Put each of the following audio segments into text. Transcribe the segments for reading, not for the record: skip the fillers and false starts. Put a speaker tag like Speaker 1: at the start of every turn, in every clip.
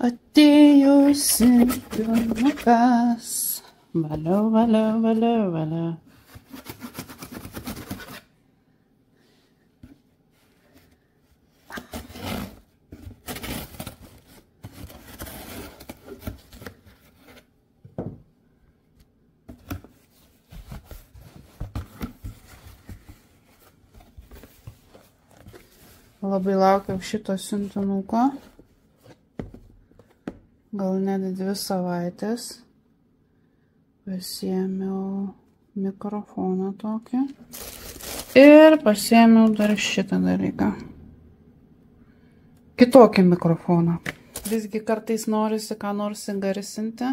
Speaker 1: Atėjo simpinukas. Valiau, valiau, valiau, valiau. Labai laukiau šito siuntinuko. Gal net 2 savaitės. Pasiėmiau mikrofoną tokį. Ir pasiėmiau dar šitą dalyką. Kitokį mikrofoną. Visgi kartais norisi ką nors įgarsinti.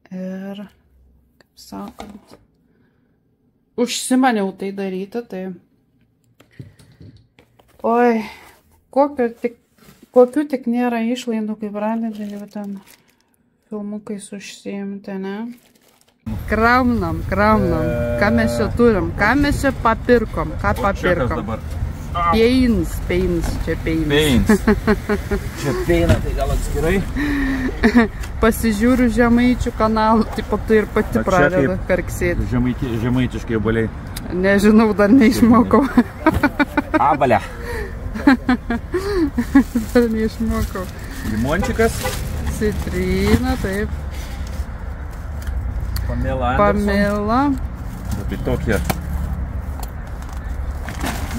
Speaker 1: Ir, kaip sakant, užsimaniau tai daryti, tai... Oi, kokių tik nėra išlaidų, kaip pradedi jau ten filmukais užsiimti, ne? Kraunam. Ką mes čia turim? Ką mes čia papirkom? Ką papirkom? Peins. Čia peins.
Speaker 2: Čia peina, tai gal atskirai?
Speaker 1: Pasižiūriu žemaičių kanalą, taip pat ir pati pradedu karksėti.
Speaker 2: Žemaitiškai obaliai.
Speaker 1: Nežinau, dar neišmokau.
Speaker 2: Abalė.
Speaker 1: Dar neišmokau.
Speaker 2: Limončikas.
Speaker 1: Citrina, taip.
Speaker 2: Pamela. Tai tokie.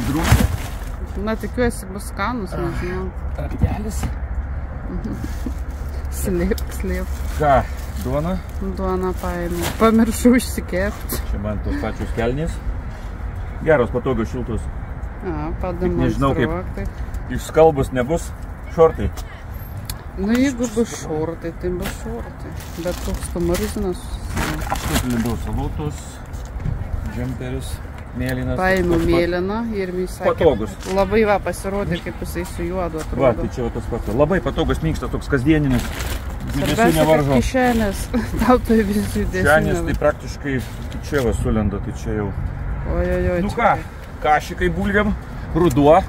Speaker 2: Drūkė.
Speaker 1: Na, tikiuosi bus skanus, nežinau.
Speaker 2: Raktelis.
Speaker 1: Slėp.
Speaker 2: Ką? Duona?
Speaker 1: Duona paėmė. Pamiršau išsikepti.
Speaker 2: Čia man tos pačios kelnės. Geros, patogios, šiltos.
Speaker 1: Nežinau,
Speaker 2: kaip išskalbus nebus šortai.
Speaker 1: Nu, jeigu bus šortai, tai bus šortai. Bet toks kamarzinas.
Speaker 2: Štai lindau salutus, džemperis, mėlynas.
Speaker 1: Paėmiau mėlyną ir visai
Speaker 2: patogus.
Speaker 1: Labai pasirodė, kaip jisai su juodu atrodo.
Speaker 2: Va, tai čia va tas pats. Labai patogus, minkštas, toks kasdieninis.
Speaker 1: Svarbiausia, kad kišenės. Tau tai vis judesnė.
Speaker 2: Kišenės tai praktiškai čia va sulenda, tai čia jau.
Speaker 1: Ojojoj.
Speaker 2: Nu ką? Kašikai bulviam, ruduo,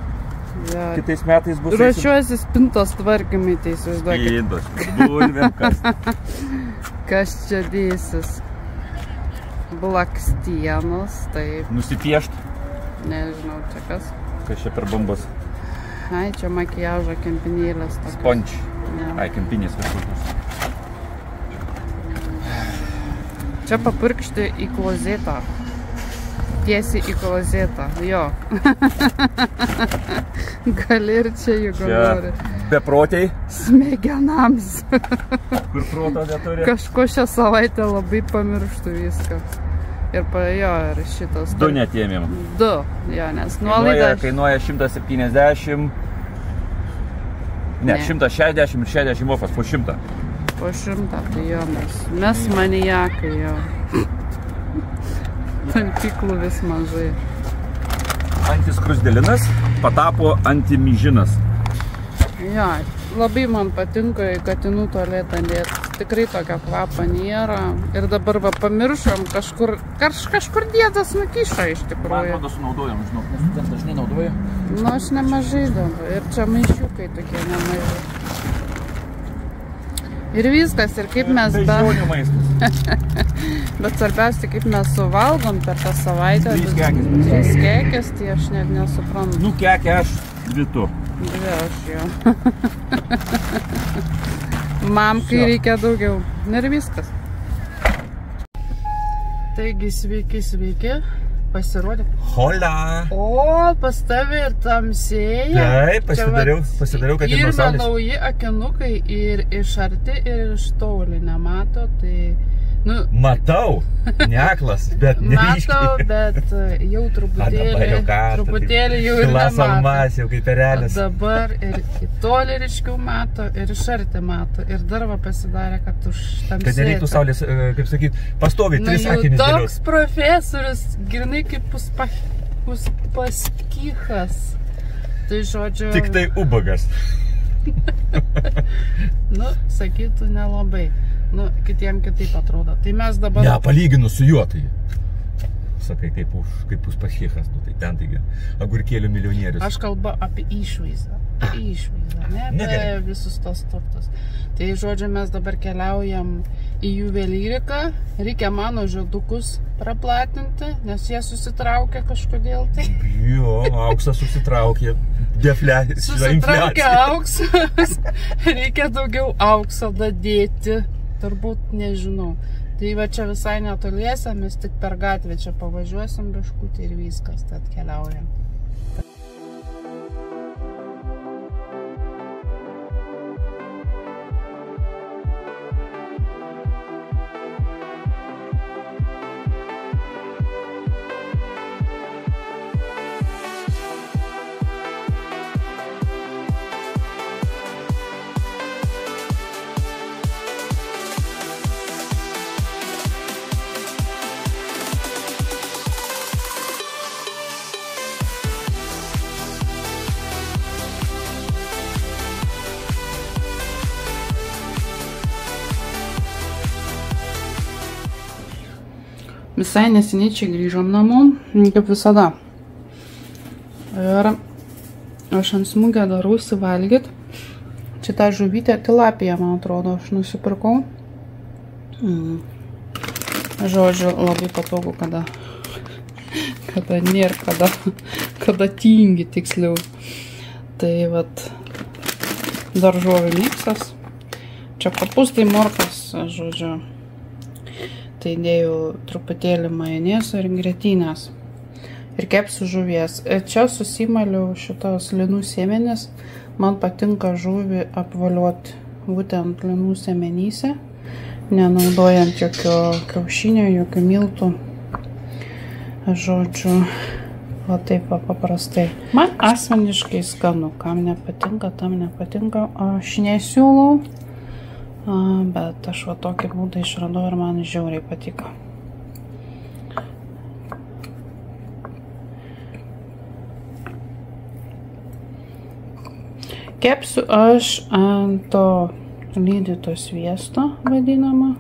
Speaker 2: kitais metais bus...
Speaker 1: Ruošiuosi spintos tvarkymai, tai įsivaizduokit.
Speaker 2: Spintos, bulviam, kas?
Speaker 1: Kas čia dėsis? Blakstienos, taip.
Speaker 2: Nusipiešt?
Speaker 1: Nežinau, čia kas?
Speaker 2: Kas čia per bombas?
Speaker 1: Ai, čia makiažo kempinėlės.
Speaker 2: Sponč. Ai, kempinės visokios.
Speaker 1: Čia papirkšti į klozetą. Tiesiai į klozetą, jo. Gali ir čia, jeigu nori.
Speaker 2: Beprotiai.
Speaker 1: Smegenams.
Speaker 2: Kur proto neturi.
Speaker 1: Kažko šią savaitę labai pamirštų viską. Ir jo, ir šitas.
Speaker 2: 2 netėmėm.
Speaker 1: 2, jo, nes nuolaida.
Speaker 2: Kainuoja 170. Ne, 160 ir 60 ofas, po 100.
Speaker 1: Po 100, tai jo, mes maniakai, jo. Tampyklų vis mažai.
Speaker 2: Antiskrusdelinas patapo antimyžinas.
Speaker 1: Jo, labai man patinka į katinų tualetą dėti. Tikrai tokio kvapo nėra. Ir dabar va pamiršom, kažkur dėtas nukišo iš tikrųjų.
Speaker 2: Man atrodo sunaudojam, žinau, nes ten dažnai naudoju.
Speaker 1: Nu, aš nemažai dabar. Ir čia maišiukai tokie nemažai. Ir viskas, ir kaip mes
Speaker 2: Beždžionių maistas.
Speaker 1: Bet svarbiausia, kaip mes suvalgom per tą savaitę.
Speaker 2: 3
Speaker 1: kekės, tai aš net nesuprantu.
Speaker 2: Nu, kekė aš 2.
Speaker 1: 2 aš jo. Mamkai reikia daugiau. Ir viskas. Taigi, sveiki. Pasirodė.
Speaker 2: Hola!
Speaker 1: O, pas tavį ir tamsėja.
Speaker 2: Taip, pasidariau, kad ir nuo saulės.
Speaker 1: Ir nauji akinukai ir iš arti, ir iš toli nemato, tai... Nu,
Speaker 2: matau, neklas, bet neryškiai.
Speaker 1: Matau, bet jau truputėlį jau ir nemato.
Speaker 2: Almas, jau kaip perelis.
Speaker 1: Dabar ir į tolį ryškiau mato, ir iš arti mato. Ir dar va pasidarė, kad už tamsėta.
Speaker 2: Kad nereiktų saulės, kaip sakyt, pastoviai 3 akinis dėlios.
Speaker 1: Toks profesorius, grinai kaip uspaskichas. Tai žodžiu...
Speaker 2: Tik tai ubagas.
Speaker 1: Nu, sakytų nelabai. Nu, kitiem kitaip atrodo. Tai mes dabar...
Speaker 2: Ne, palyginu su juo tai. sakai, kaip Uspaskichas, nu tai ten taigi agurkėlių milijonierius.
Speaker 1: Aš kalbu apie išvaizdą, ne apie visus tos turtus. Tai, žodžiu, mes dabar keliaujam į juvelyriką, reikia mano žiodukus praplatinti, nes jie susitraukia kažkodėl tai.
Speaker 2: Jo, auksas susitraukė, infliacija.
Speaker 1: Susitraukia auksas, reikia daugiau aukso dadėti, turbūt nežinau. Tai va čia visai netoliese, mes tik per gatvę čia pavažiuosim biškutį ir viskas, tad keliaujam. Visai neseniai čia grįžom namo, kaip visada. Ir aš ant smūgio darausi valgyt. Čia tą žuvytę tilapiją, man atrodo, aš nusipirkau. Žodžiu, labai patogu, kada nėra, kada tingi tiksliau. Tai vat daržovių miksas. Čia kopūstai, morkas, žodžiu. Tai dėjau truputėlį majonezo ir grietinės. Ir kepsiu žuvies. Čia susimaliau šitos linų sėmenis. Man patinka žuvį apvaliuoti būtent linų sėmenyse, nenaudojant jokio kiaušinio, jokių miltų. Žodžiu, va taip paprastai. Man asmeniškai skanu. Kam nepatinka, tam nepatinka. Aš nesiūlau. Bet aš va tokį būdą išradau ir man žiauriai patiko. Kepsiu aš ant to lydyto sviesto vadinamą.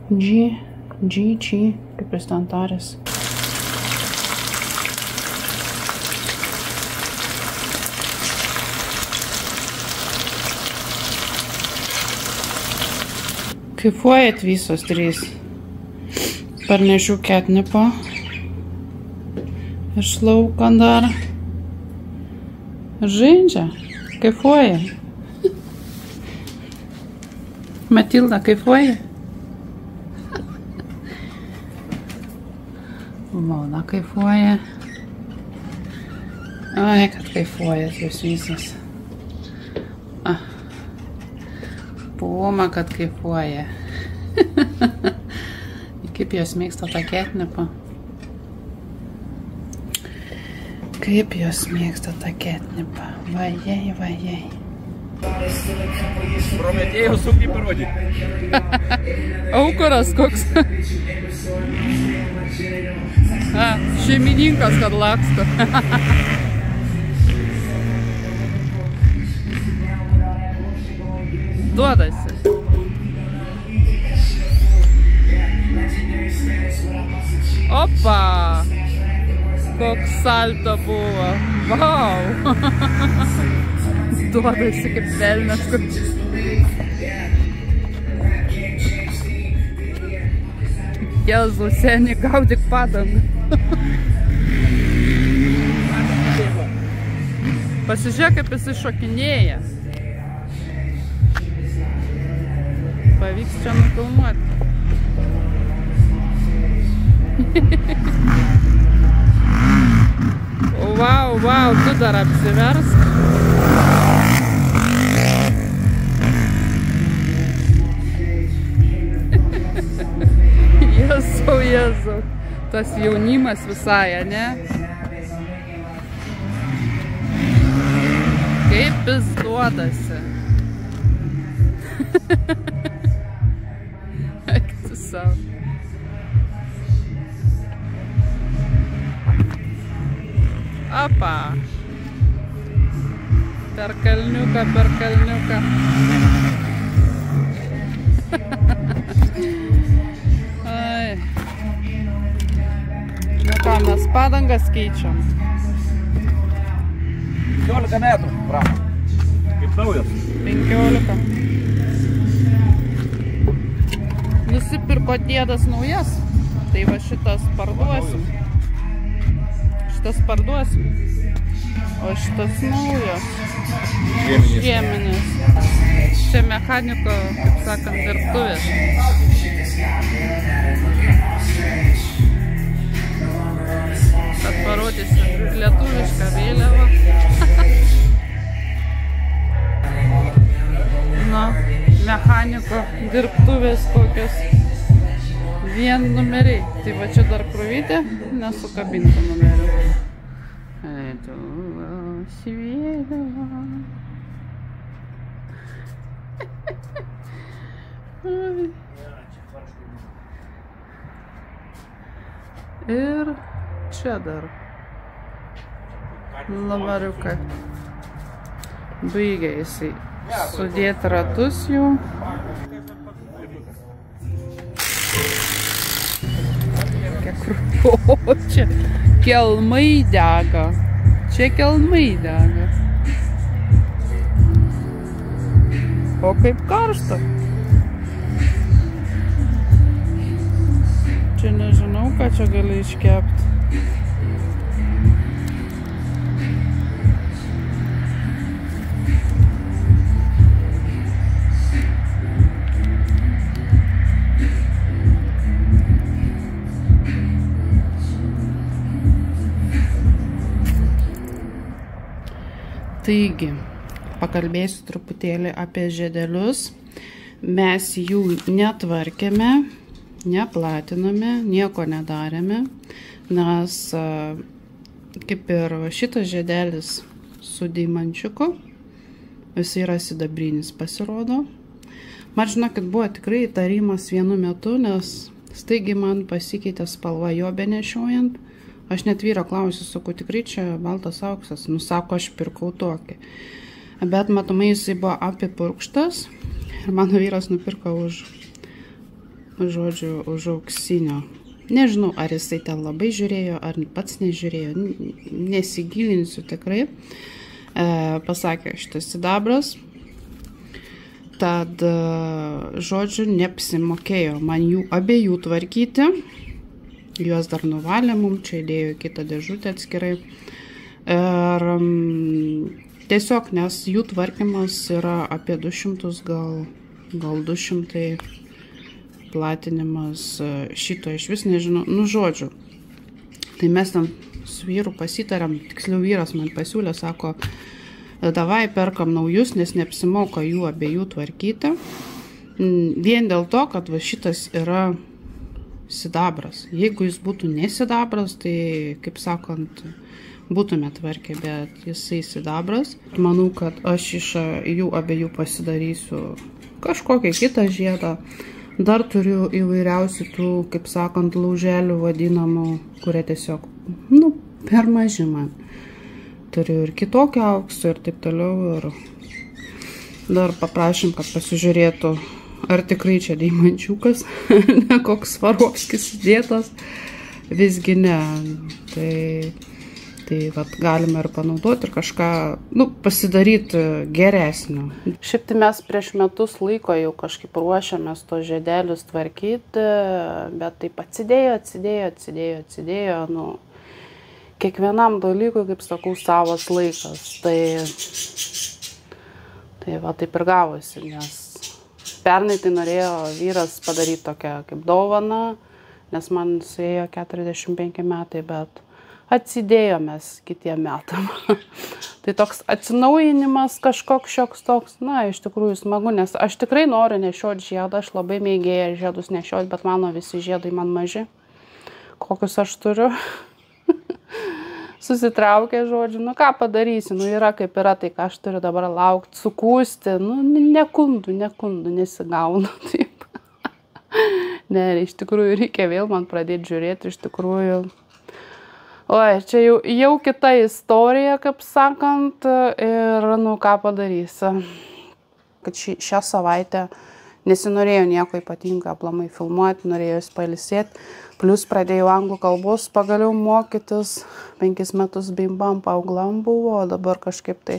Speaker 1: GG, kaip jis ten tarės. Kaifuojat visos trys. Parnešiu ketnipą. Iš lauko dar. Žaidžia. Kaifuoja. Matilda, kaifuoja? Mona kaifuoja. Ai, kad kaifuojat jūs visos. Puma, kad kaifuoja. Kaip jos mėgsta tą ketnipą. Kaip jos mėgsta tą ketnipą. Vajai, vajai.
Speaker 2: Prometėjau sunkiai parodyti.
Speaker 1: Aukuras koks. Šeimininkas, kad laksto. Duodasi. Opa! Koks salto buvo. Vau! Duodasi kaip velnias. Jėzau, seni, gaudyk padangą. Pasižiūrėk, kaip jis šokinėja. Pavyks čia nufilmuoti. Vau, vau, tu dar apsiversk. Jėzau, Jėzau. Tas jaunimas visai, ne? Kaip jis duodasi. Eik tu savo. Apa. Per kalniuką, per kalniuką. Ai. Na Ką mes padangas keičiam?
Speaker 2: 15 metų, bravo. Kaip naujas.
Speaker 1: 15. Nusipirko dėdas naujas. Tai va šitas parduosim. Šitas parduosim. O šitas naujas. Žieminis. Čia mechaniko, kaip sakant, dirbtuvės. Kad parodysiu lietuvišką vėliavą. Na, mechaniko dirbtuvės kokios. Vien numeriai. Tai va čia dar kruvytė, nesukabinta numerių. Lietuvos vėliava. Ir čia dar lavariukai. Baigia jisai sudėti ratus jau. O, čia kelmai dega. Čia kelmai dega. O kaip karšta. Čia nežinau, ką čia gali iškepti. Taigi, pakalbėsiu truputėlį apie žiedelius. Mes jų netvarkėme, neplatiname, nieko nedarėme, nes kaip ir šitas žiedelis su deimančiuku, jis yra sidabrinis pasirodo. Man žinokit, buvo tikrai įtarimas vienu metu, nes staigiai man pasikeitė spalva jo benešiojant. Aš net vyro klausiu, sakau, tikrai čia baltas auksas. Nu, sako, aš pirkau tokį. Bet matomai jisai buvo apipurkštas ir mano vyras nupirko už auksinio. Nežinau, ar jisai ten labai žiūrėjo, ar pats nežiūrėjo. Nesigilinsiu tikrai. Pasakė, šitas sidabras. Tad, žodžiu, neapsimokėjo man jų abiejų tvarkyti. Juos dar nuvalė mum, čia įdėjo kitą dėžutę atskirai. Ir tiesiog, nes jų tvarkymas yra apie 200, gal 200 platinimas šito iš vis nežinau. Nu, žodžiu. Tai mes tam su vyru pasitarėm, tiksliau vyras man pasiūlė, sako, davai perkam naujus, nes neapsimoka jų abiejų tvarkyti. Vien dėl to, kad va šitas yra sidabras. Jeigu jis būtų nesidabras, tai, kaip sakant, būtume tvarkę, bet jisai sidabras. Manau, kad aš iš jų abiejų pasidarysiu kažkokią kitą žiedą. Dar turiu įvairiausių tų, kaip sakant, lauželių vadinamų, kurie tiesiog, nu, per maži man. Turiu ir kitokio aukso ir taip toliau. Ir dar paprašym, kad pasižiūrėtų, ar tikrai čia deimančiukas, ne koks Swarovskis įdėtas, visgi ne. Tai vat, galime ir panaudoti ir kažką, nu, pasidaryti geresnio. Šiaip tai mes prieš metus laiko jau kažkaip ruošiamės to žiedelius tvarkyti, bet taip atsidėjo, nu, kiekvienam dalykui, kaip sakau, savas laikas. Tai va, taip ir gavosi, nes pernai tai norėjo vyras padaryti tokią kaip dovaną, nes man suėjo 45 metai, bet atsidėjomės kitiem metam. Tai toks atsinaujinimas kažkoks šioks toks, na, iš tikrųjų smagu, nes aš tikrai noriu nešioti žiedą, aš labai mėgėja žiedus nešioti, bet mano visi žiedai man maži, kokius aš turiu. Susitraukė, žodžiu, nu ką padarysi, nu yra kaip yra, tai ką aš turiu dabar laukti, sukūsti, nu nekundu, nesigaunu, taip. Ne, iš tikrųjų reikia vėl man pradėti žiūrėti, iš tikrųjų. Oi, čia jau kita istorija, kaip sakant, ir nu ką padarysi. Kad šią savaitę nesinorėjo nieko ypatingo aplamai filmuoti, norėjau pailsėti. Plius pradėjau anglų kalbos pagaliau mokytis, 5 metus bimbam paaugliam buvo, o dabar kažkaip tai.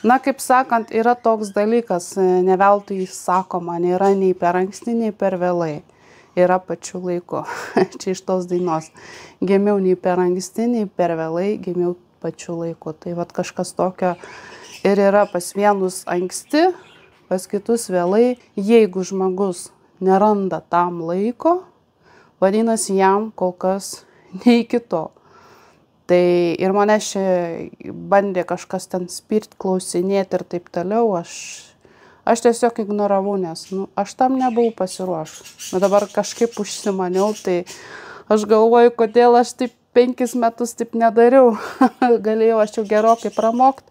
Speaker 1: Na, kaip sakant, yra toks dalykas, ne veltui sakoma, nėra nei per anksti, nei per vėlai. Yra pačiu laiku. Čia iš tos dainos. Gimiau nei per anksti, nei per vėlai, gimiau pačiu laiku. Tai vat kažkas tokio ir yra pas vienus anksti, pas kitus vėlai. Jeigu žmogus neranda tam laiko, vadinasi jam kol kas ne iki to. Tai ir mane čia bandė kažkas ten spirt, klausinėti ir taip toliau. Aš tiesiog ignoravau, nes aš tam nebuvau pasiruošus. Bet dabar kažkaip užsimaniau, tai aš galvoju, kodėl aš taip 5 metus taip nedariau. Galėjau aš jau gerokai pramokti.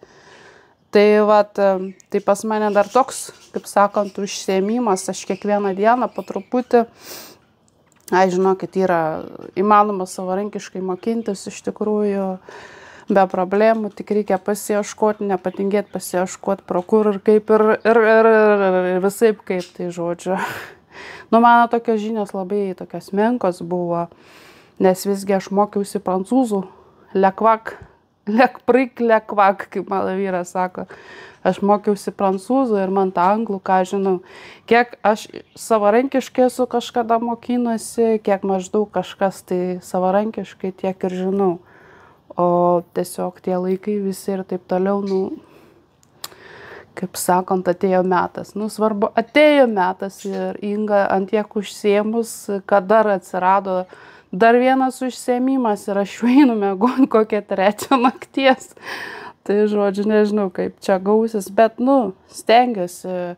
Speaker 1: Tai vat, tai pas mane dar toks, kaip sakant, užsiėmimas. Aš kiekvieną dieną po truputį, žinokit, yra įmanoma savarankiškai mokintis iš tikrųjų be problemų, tik reikia pasiieškoti, nepatingėti pasiieškoti pro kur ir kaip ir visaip kaip, tai žodžiu. Mano tokios žinios labai tokios menkos buvo, nes visgi aš mokiausi prancūzų, lekvak, kaip mano vyras sako. Aš mokiausi prancūzų ir man tą anglų, ką žinau, kiek aš savarankiškai esu kažkada mokinusi, kiek maždaug kažkas tai savarankiškai tiek ir žinau. O tiesiog tie laikai visi ir taip toliau, kaip sakant, atėjo metas. Svarbu, atėjo metas ir Inga ant tiek užsiėmus, kad dar atsirado dar vienas užsiėmimas ir aš jau einu miegon kokią 3 nakties. Tai žodžiu, nežinau, kaip čia gausis, bet, stengiuosi,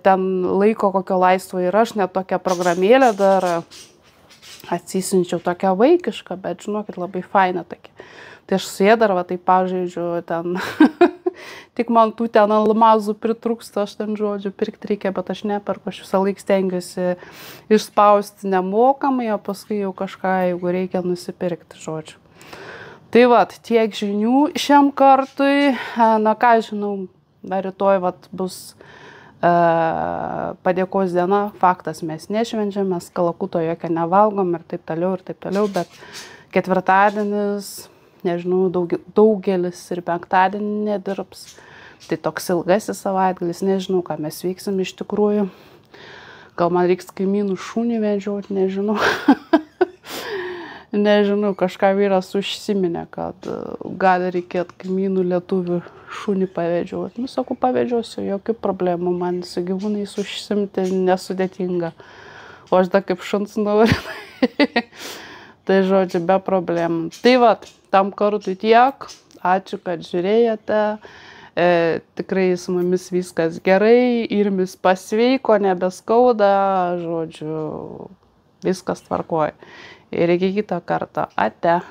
Speaker 1: ten laiko kokio laisvo ir aš, net tokią programėlę dar atsisinčiau tokią vaikišką, bet žinokit, labai faina tokia. Tai aš su jie dar, tai pažaidžiu ten, tik man tų ten almazų pritrūksta, aš ten žodžiu pirkti reikia, bet aš neperku, aš visą laiką stengiuosi išspausti nemokamai, o paskui jau kažką, jeigu reikia nusipirkti, žodžiu. Tai vat, tiek žinių šiam kartui, ką žinau, dar rytoj bus padėkos diena, faktas mes nešvenčiam, mes kalakuto jokio nevalgom ir taip toliau, bet ketvirtadienis, nežinau, daugelis ir penktadienį nedirbs, tai toks ilgasis savaitgalis, nežinau, ką mes veiksim iš tikrųjų, gal man reiks kaimynų šunį vedžioti, nežinau. Nežinau, kažką vyras užsiminė, kad gali reikėti kaimynų lietuvių šunį pavedžioti. Sakau, pavedžiosiu, jokių problemų, man su gyvūnais užsimti nesudėtinga. O aš dar kaip šuns noriu. Tai žodžiu, be problemų. Tai vat, tam kartui tiek. Ačiū, kad žiūrėjote. Tikrai su mumis viskas gerai. Irmis pasveiko, nebeskauda. Žodžiu, viskas tvarkoja. Ir iki kitą kartą. Ate.